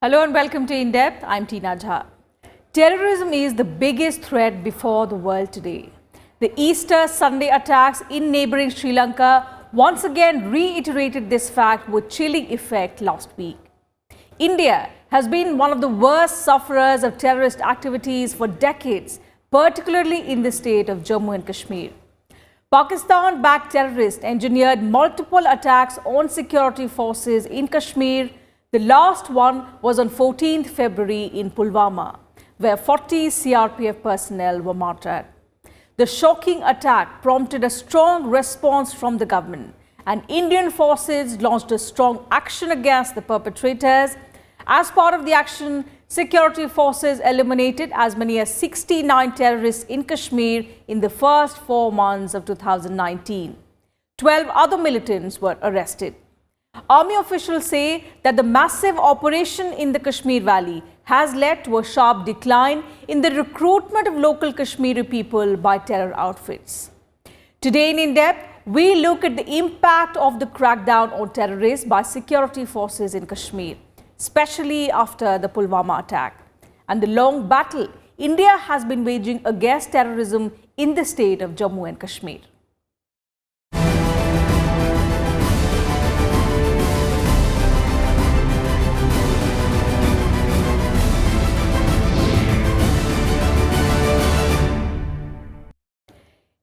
Hello and welcome to In Depth. I'm Tina Jha. Terrorism is the biggest threat before the world today. The Easter Sunday attacks in neighboring Sri Lanka once again reiterated this fact with chilling effect last week. India has been one of the worst sufferers of terrorist activities for decades, particularly in the state of Jammu and Kashmir. Pakistan-backed terrorists engineered multiple attacks on security forces in Kashmir. The last one was on 14th February in Pulwama, where 40 CRPF personnel were martyred. The shocking attack prompted a strong response from the government, and Indian forces launched a strong action against the perpetrators. As part of the action, security forces eliminated as many as 69 terrorists in Kashmir in the first 4 months of 2019. 12 other militants were arrested. Army officials say that the massive operation in the Kashmir Valley has led to a sharp decline in the recruitment of local Kashmiri people by terror outfits. Today in Depth, we look at the impact of the crackdown on terrorists by security forces in Kashmir, especially after the Pulwama attack, and the long battle India has been waging against terrorism in the state of Jammu and Kashmir.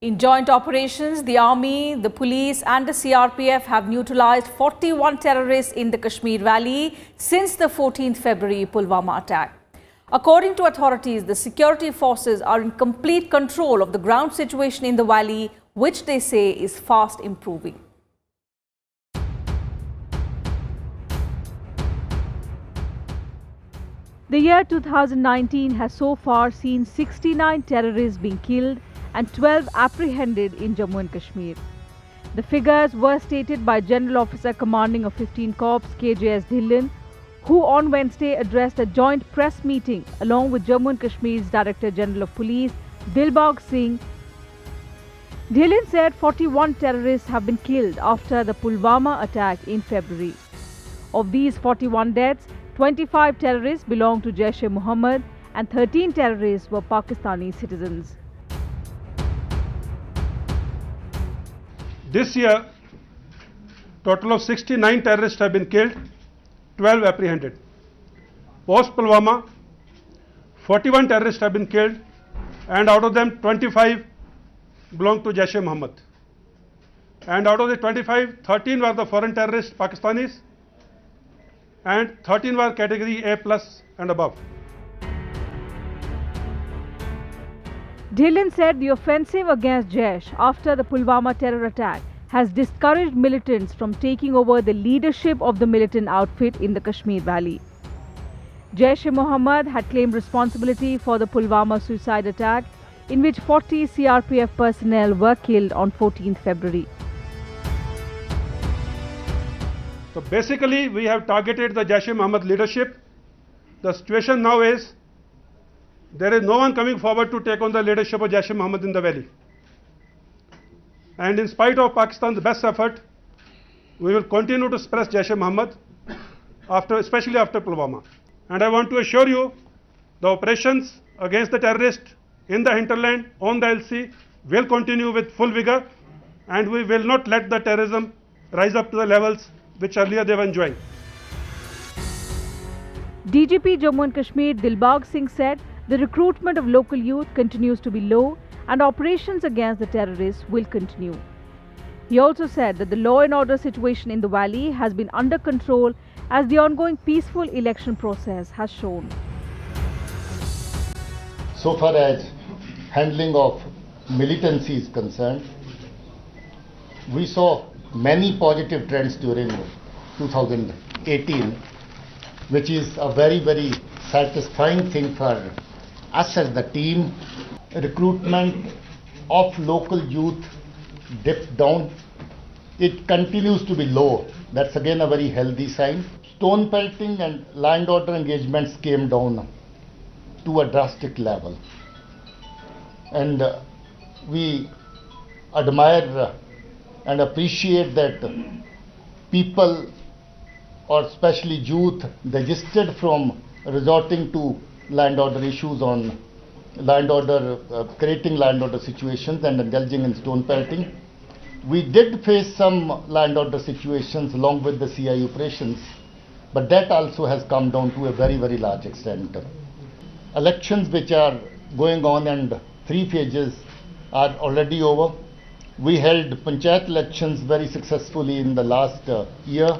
In joint operations, the army, the police and the CRPF have neutralized 41 terrorists in the Kashmir Valley since the 14th February Pulwama attack. According to authorities, the security forces are in complete control of the ground situation in the valley, which they say is fast improving. The year 2019 has so far seen 69 terrorists being killed and 12 apprehended in Jammu and Kashmir. The figures were stated by General Officer Commanding of 15 Corps KJS Dhillon, who on Wednesday addressed a joint press meeting along with Jammu and Kashmir's Director General of Police Dilbagh Singh. Dhillon said 41 terrorists have been killed after the Pulwama attack in February. Of these 41 deaths, 25 terrorists belong to Jaish-e-Mohammed and 13 terrorists were Pakistani citizens. This year, total of 69 terrorists have been killed, 12 apprehended. Post Pulwama, 41 terrorists have been killed, and out of them 25 belong to Jaish-e-Mohammed. And out of the 25, 13 were the foreign terrorists, Pakistanis, and 13 were category A plus and above. Dhillon said the offensive against Jaish after the Pulwama terror attack has discouraged militants from taking over the leadership of the militant outfit in the Kashmir Valley. Jaish-e-Mohammed had claimed responsibility for the Pulwama suicide attack, in which 40 CRPF personnel were killed on 14th February. So basically, we have targeted the Jaish-e-Mohammed leadership. The situation now is there is no one coming forward to take on the leadership of Jaish-e-Mohammed in the valley. And in spite of Pakistan's best effort, we will continue to suppress Jaish-e-Mohammed, especially after Pulwama. And I want to assure you, the operations against the terrorists in the hinterland on the LC will continue with full vigor, and we will not let the terrorism rise up to the levels which earlier they were enjoying. DGP Jammu and Kashmir Dilbagh Singh said the recruitment of local youth continues to be low and operations against the terrorists will continue. He also said that the law and order situation in the valley has been under control as the ongoing peaceful election process has shown. So far as handling of militancy is concerned, we saw many positive trends during 2018, which is a very, very satisfying thing for us as the team. Recruitment of local youth dipped down. It continues to be low. That's again a very healthy sign. Stone pelting and law and order engagements came down to a drastic level. And we admire and appreciate that people or especially youth, desisted from resorting to land order issues on land order, creating land order situations and indulging in stone pelting. We did face some land order situations along with the CI operations, but that also has come down to a very, very large extent. Elections which are going on and 3 phases are already over. We held panchayat elections very successfully in the last year.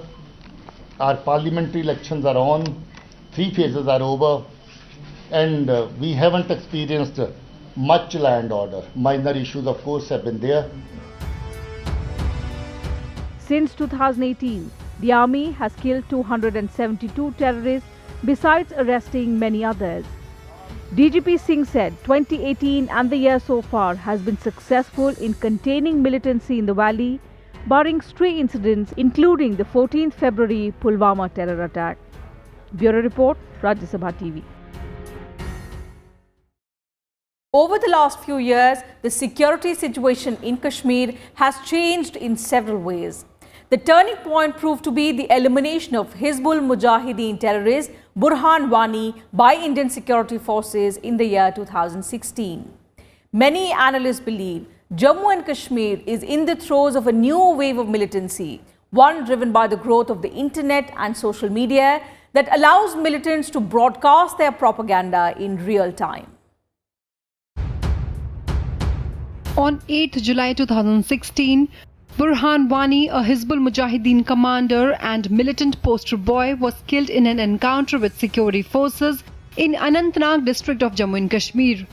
Our parliamentary elections are on, 3 phases are over, and we haven't experienced much land order. Minor issues, of course, have been there. Since 2018, the army has killed 272 terrorists besides arresting many others. DGP Singh said 2018 and the year so far has been successful in containing militancy in the valley, barring stray incidents including the 14th February Pulwama terror attack. Bureau Report, Rajya Sabha TV. Over the last few years, the security situation in Kashmir has changed in several ways. The turning point proved to be the elimination of Hizbul Mujahideen terrorist Burhan Wani by Indian security forces in the year 2016. Many analysts believe Jammu and Kashmir is in the throes of a new wave of militancy, one driven by the growth of the internet and social media that allows militants to broadcast their propaganda in real time. On 8th July 2016, Burhan Wani, a Hizbul Mujahideen commander and militant poster boy, was killed in an encounter with security forces in Anantnag district of Jammu and Kashmir.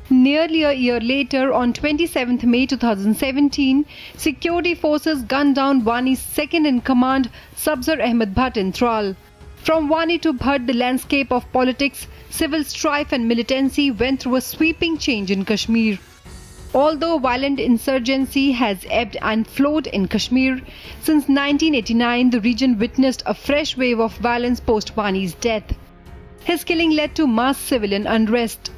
Nearly a year later, on 27th May 2017, security forces gunned down Wani's second-in-command, Sabzar Ahmed Bhatt in Tral. From Wani to Bhatt, the landscape of politics, civil strife and militancy went through a sweeping change in Kashmir. Although violent insurgency has ebbed and flowed in Kashmir, since 1989 the region witnessed a fresh wave of violence post-Wani's death. His killing led to mass civilian unrest.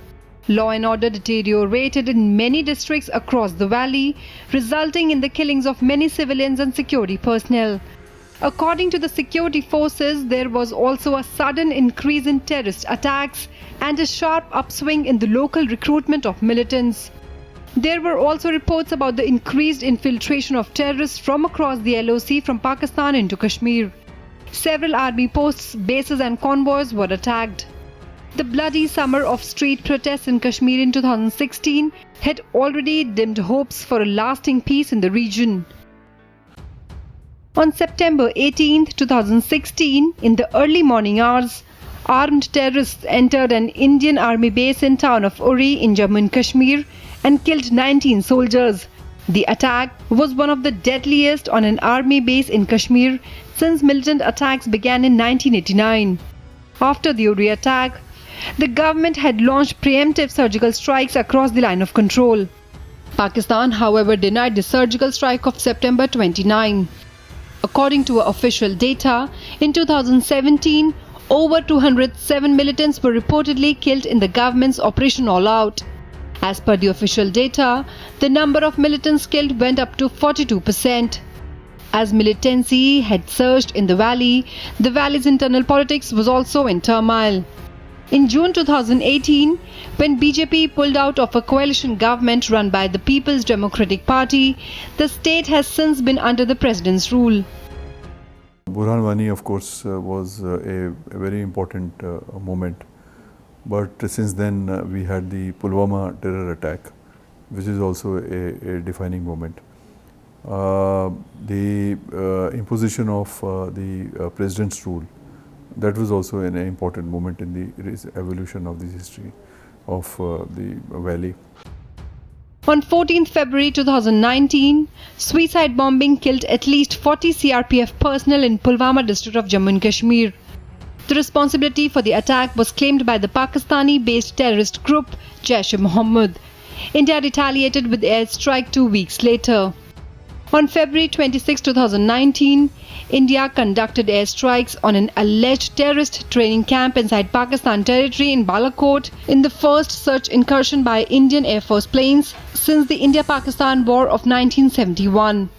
Law and order deteriorated in many districts across the valley, resulting in the killings of many civilians and security personnel. According to the security forces, there was also a sudden increase in terrorist attacks and a sharp upswing in the local recruitment of militants. There were also reports about the increased infiltration of terrorists from across the LOC from Pakistan into Kashmir. Several army posts, bases and convoys were attacked. The bloody summer of street protests in Kashmir in 2016 had already dimmed hopes for a lasting peace in the region. On September 18, 2016, in the early morning hours, armed terrorists entered an Indian army base in town of Uri in Jammu and Kashmir and killed 19 soldiers. The attack was one of the deadliest on an army base in Kashmir since militant attacks began in 1989. After the Uri attack, the government had launched preemptive surgical strikes across the line of control. Pakistan, however, denied the surgical strike of September 29. According to official data, in 2017, over 207 militants were reportedly killed in the government's Operation All Out. As per the official data, the number of militants killed went up to 42%. As militancy had surged in the valley's internal politics was also in turmoil. In June 2018, when BJP pulled out of a coalition government run by the People's Democratic Party, the state has since been under the president's rule. Burhan Wani, of course, was a very important moment. But since then, we had the Pulwama terror attack, which is also a defining moment. The imposition of the president's rule, that was also an important moment in the evolution of the history of the valley. On 14th February 2019, suicide bombing killed at least 40 CRPF personnel in Pulwama district of Jammu and Kashmir. The responsibility for the attack was claimed by the Pakistani-based terrorist group Jaish-e-Mohammed. India retaliated with airstrike 2 weeks later. On February 26, 2019, India conducted airstrikes on an alleged terrorist training camp inside Pakistan territory in Balakot in the first such incursion by Indian Air Force planes since the India-Pakistan War of 1971.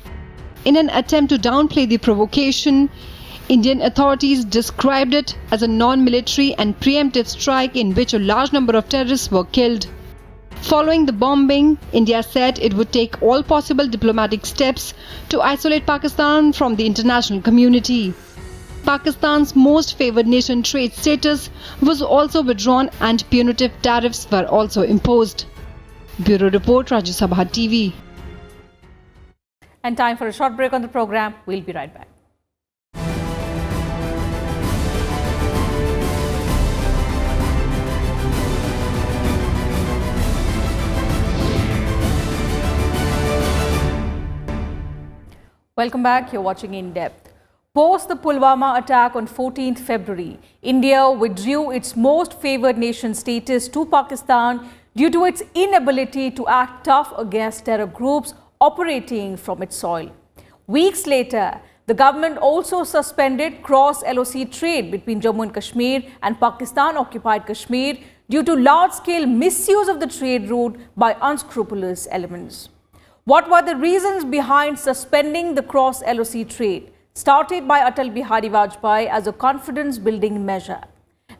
In an attempt to downplay the provocation, Indian authorities described it as a non-military and preemptive strike in which a large number of terrorists were killed. Following the bombing, India said it would take all possible diplomatic steps to isolate Pakistan from the international community. Pakistan's most favoured nation trade status was also withdrawn and punitive tariffs were also imposed. Bureau Report, Rajya Sabha TV. And time for a short break on the program. We'll be right back. Welcome back. You're watching In Depth. Post the Pulwama attack on 14th February, India withdrew its most favoured nation status to Pakistan due to its inability to act tough against terror groups operating from its soil. Weeks later, the government also suspended cross-LoC trade between Jammu and Kashmir and Pakistan-occupied Kashmir due to large-scale misuse of the trade route by unscrupulous elements. What were the reasons behind suspending the cross-LoC trade, started by Atal Bihari Vajpayee as a confidence-building measure?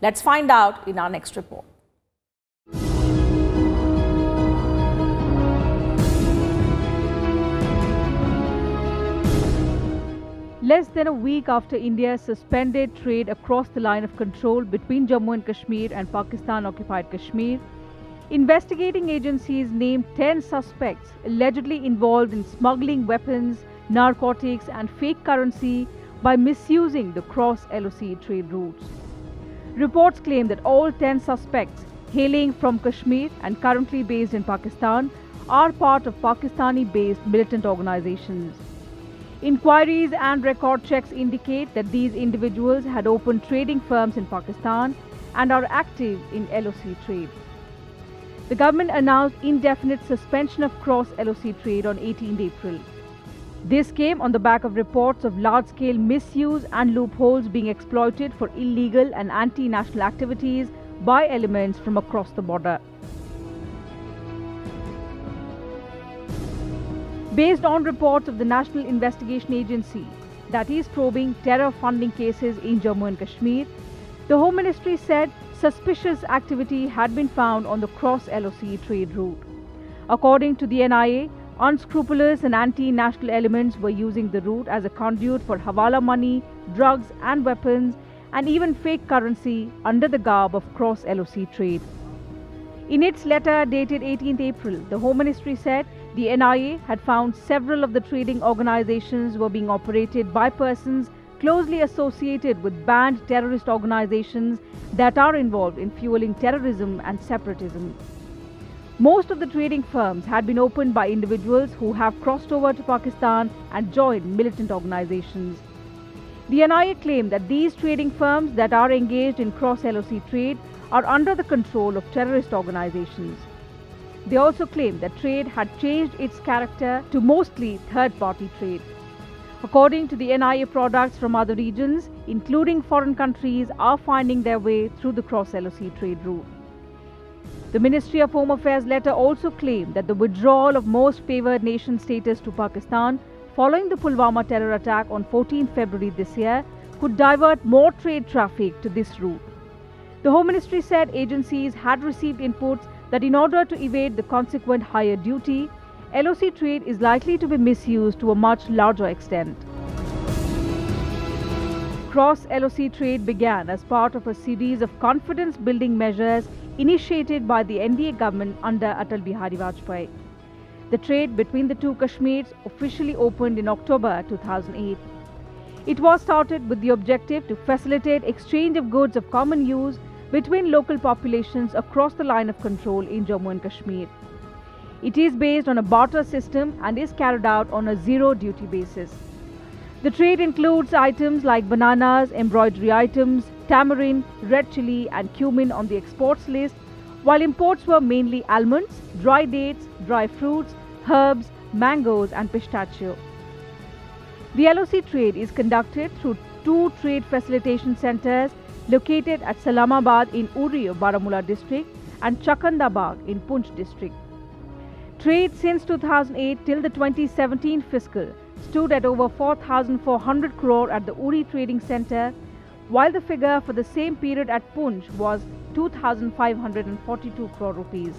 Let's find out in our next report. Less than a week after India suspended trade across the line of control between Jammu and Kashmir and Pakistan-occupied Kashmir, investigating agencies named 10 suspects allegedly involved in smuggling weapons, narcotics and fake currency by misusing the cross-LoC trade routes. Reports claim that all 10 suspects, hailing from Kashmir and currently based in Pakistan, are part of Pakistani-based militant organizations. Inquiries and record checks indicate that these individuals had opened trading firms in Pakistan and are active in LoC trade. The government announced indefinite suspension of cross-LoC trade on 18 April. This came on the back of reports of large-scale misuse and loopholes being exploited for illegal and anti-national activities by elements from across the border. Based on reports of the National Investigation Agency, that is probing terror funding cases in Jammu and Kashmir, the Home Ministry said suspicious activity had been found on the cross-LoC trade route. According to the NIA, unscrupulous and anti-national elements were using the route as a conduit for hawala money, drugs and weapons, and even fake currency under the garb of cross-LoC trade. In its letter dated 18th April, the Home Ministry said the NIA had found several of the trading organizations were being operated by persons closely associated with banned terrorist organizations that are involved in fueling terrorism and separatism. Most of the trading firms had been opened by individuals who have crossed over to Pakistan and joined militant organizations. The NIA claimed that these trading firms that are engaged in cross-LoC trade are under the control of terrorist organizations. They also claimed that trade had changed its character to mostly third-party trade. According to the NIA, products from other regions, including foreign countries, are finding their way through the cross-LoC trade route. The Ministry of Home Affairs letter also claimed that the withdrawal of most favoured nation status to Pakistan following the Pulwama terror attack on 14 February this year could divert more trade traffic to this route. The Home Ministry said agencies had received inputs that in order to evade the consequent higher duty, LoC trade is likely to be misused to a much larger extent. Cross-LoC trade began as part of a series of confidence-building measures initiated by the NDA government under Atal Bihari Vajpayee. The trade between the two Kashmirs officially opened in October 2008. It was started with the objective to facilitate exchange of goods of common use between local populations across the line of control in Jammu and Kashmir. It is based on a barter system and is carried out on a zero-duty basis. The trade includes items like bananas, embroidery items, tamarind, red chili and cumin on the exports list, while imports were mainly almonds, dry dates, dry fruits, herbs, mangoes and pistachio. The LoC trade is conducted through two trade facilitation centres located at Salamabad in Uri of Baramulla district and Chakandabag in Poonch district. Trade since 2008 till the 2017 fiscal stood at over 4,400 crore at the Uri Trading Centre, while the figure for the same period at Poonch was 2,542 crore rupees.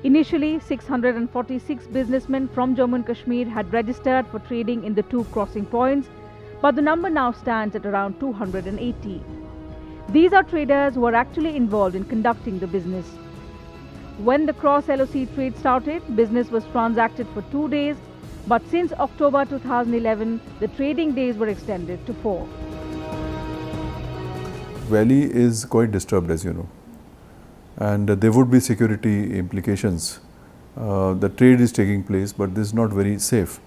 Initially, 646 businessmen from Jammu and Kashmir had registered for trading in the two crossing points, but the number now stands at around 280. These are traders who are actually involved in conducting the business. When the Cross-LoC trade started, business was transacted for 2 days, but since October 2011, the trading days were extended to 4. Valley is quite disturbed, as you know, and there would be security implications. The trade is taking place, but this is not very safe,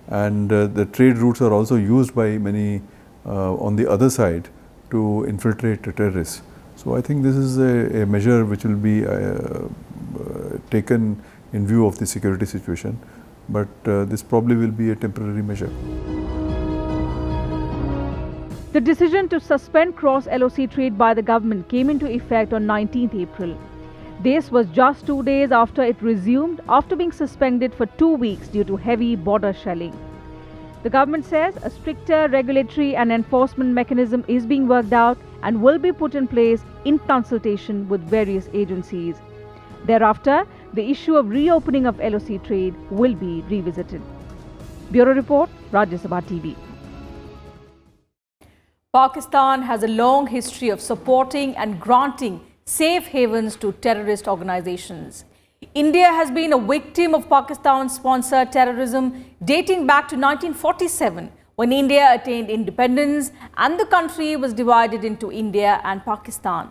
and the trade routes are also used by many on the other side to infiltrate terrorists. So I think this is a measure which will be taken in view of the security situation, but this probably will be a temporary measure. The decision to suspend Cross-LoC trade by the government came into effect on 19th April. This was just 2 days after it resumed after being suspended for 2 weeks due to heavy border shelling. The government says a stricter regulatory and enforcement mechanism is being worked out and will be put in place in consultation with various agencies. Thereafter, the issue of reopening of LoC trade will be revisited. Bureau Report, Rajya Sabha TV. Pakistan has a long history of supporting and granting safe havens to terrorist organizations. India has been a victim of Pakistan-sponsored terrorism dating back to 1947, when India attained independence and the country was divided into India and Pakistan.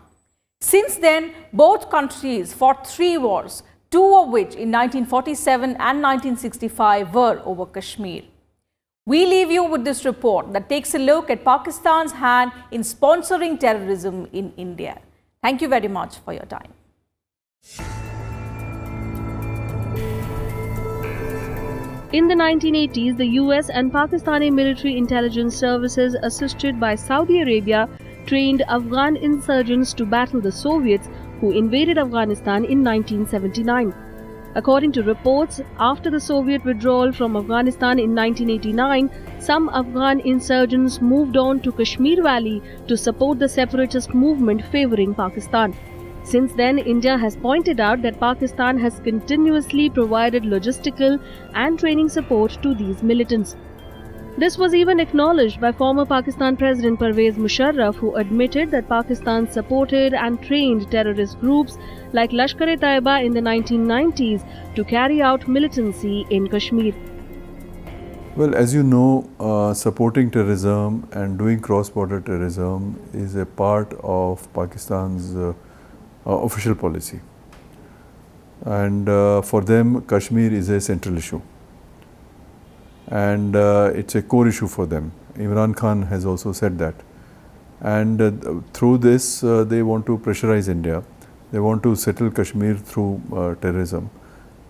Since then, both countries fought 3 wars, 2 of which in 1947 and 1965 were over Kashmir. We leave you with this report that takes a look at Pakistan's hand in sponsoring terrorism in India. Thank you very much for your time. In the 1980s, the US and Pakistani military intelligence services, assisted by Saudi Arabia, trained Afghan insurgents to battle the Soviets who invaded Afghanistan in 1979. According to reports, after the Soviet withdrawal from Afghanistan in 1989, some Afghan insurgents moved on to Kashmir Valley to support the separatist movement favoring Pakistan. Since then, India has pointed out that Pakistan has continuously provided logistical and training support to these militants. This was even acknowledged by former Pakistan President Pervez Musharraf, who admitted that Pakistan supported and trained terrorist groups like Lashkar-e-Taiba in the 1990s to carry out militancy in Kashmir. Well, as you know, supporting terrorism and doing cross-border terrorism is a part of Pakistan's official policy. And for them, Kashmir is a central issue. And it's a core issue for them. Imran Khan has also said that. And through this, they want to pressurize India. They want to settle Kashmir through terrorism.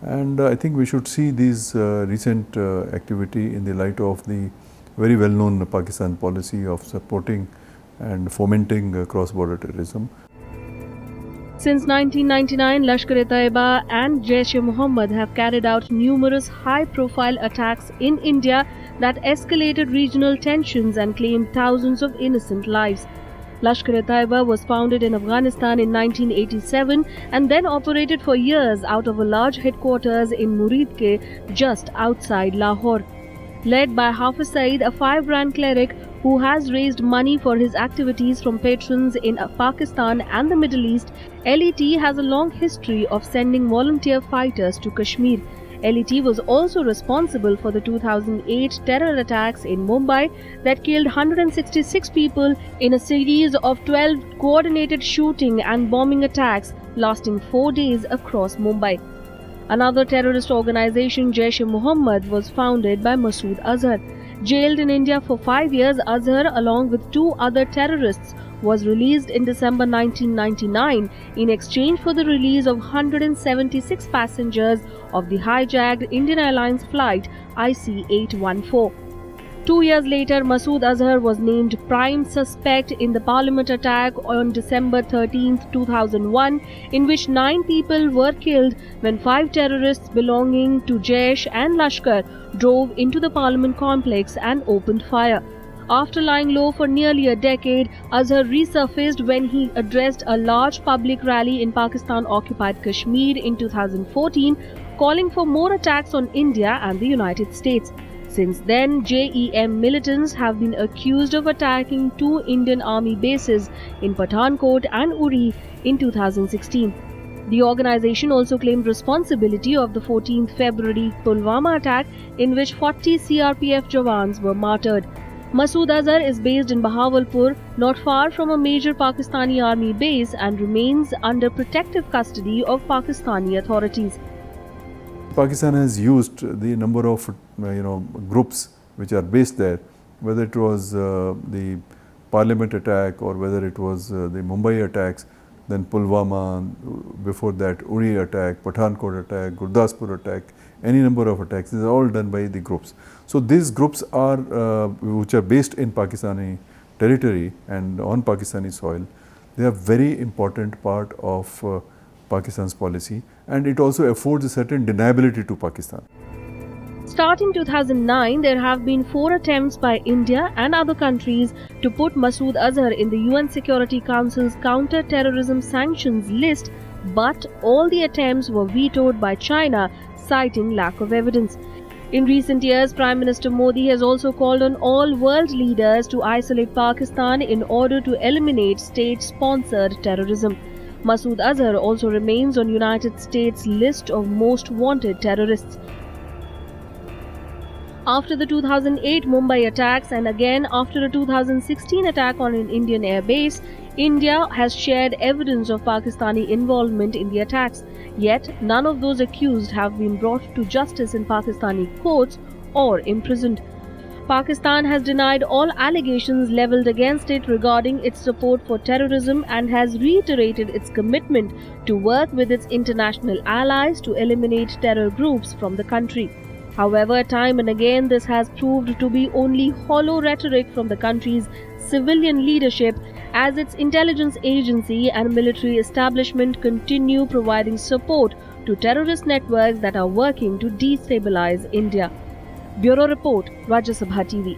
And I think we should see these recent activity in the light of the very well-known Pakistan policy of supporting and fomenting cross-border terrorism. Since 1999, Lashkar-e-Taiba and Jaish-e-Mohammed have carried out numerous high-profile attacks in India that escalated regional tensions and claimed thousands of innocent lives. Lashkar-e-Taiba was founded in Afghanistan in 1987 and then operated for years out of a large headquarters in Muridke, just outside Lahore. Led by Hafiz Saeed, a firebrand cleric who has raised money for his activities from patrons in Pakistan and the Middle East, LET has a long history of sending volunteer fighters to Kashmir. LET was also responsible for the 2008 terror attacks in Mumbai that killed 166 people in a series of 12 coordinated shooting and bombing attacks lasting 4 days across Mumbai. Another terrorist organization, Jaish-e-Mohammed, was founded by Masood Azhar. Jailed in India for 5 years, Azhar, along with 2 other terrorists, was released in December 1999 in exchange for the release of 176 passengers of the hijacked Indian Airlines flight IC-814. 2 years later, Masood Azhar was named prime suspect in the parliament attack on December 13, 2001, in which 9 people were killed when 5 terrorists belonging to Jaish and Lashkar drove into the parliament complex and opened fire. After lying low for nearly a decade, Azhar resurfaced when he addressed a large public rally in Pakistan-occupied Kashmir in 2014, calling for more attacks on India and the United States. Since then, JEM militants have been accused of attacking 2 Indian Army bases in Pathankot and Uri in 2016. The organization also claimed responsibility of the 14th February Pulwama attack, in which 40 CRPF jawans were martyred. Masood Azhar is based in Bahawalpur, not far from a major Pakistani army base, and remains under protective custody of Pakistani authorities. Pakistan has used the number of groups which are based there, whether it was the parliament attack or whether it was the Mumbai attacks, then Pulwama, before that Uri attack, Pathankot attack, Gurdaspur attack, any number of attacks. These are all done by the groups. So these groups are which are based in Pakistani territory and on Pakistani soil. They are very important part of Pakistan's policy, and it also affords a certain deniability to Pakistan. Starting 2009, there have been 4 attempts by India and other countries to put Masood Azhar in the UN Security Council's counter-terrorism sanctions list, but all the attempts were vetoed by China, citing lack of evidence. In recent years, Prime Minister Modi has also called on all world leaders to isolate Pakistan in order to eliminate state-sponsored terrorism. Masood Azhar also remains on United States' list of most wanted terrorists. After the 2008 Mumbai attacks and again after a 2016 attack on an Indian air base, India has shared evidence of Pakistani involvement in the attacks. Yet, none of those accused have been brought to justice in Pakistani courts or imprisoned. Pakistan has denied all allegations leveled against it regarding its support for terrorism and has reiterated its commitment to work with its international allies to eliminate terror groups from the country. However, time and again this has proved to be only hollow rhetoric from the country's civilian leadership, as its intelligence agency and military establishment continue providing support to terrorist networks that are working to destabilize India. Bureau Report, Rajya Sabha TV.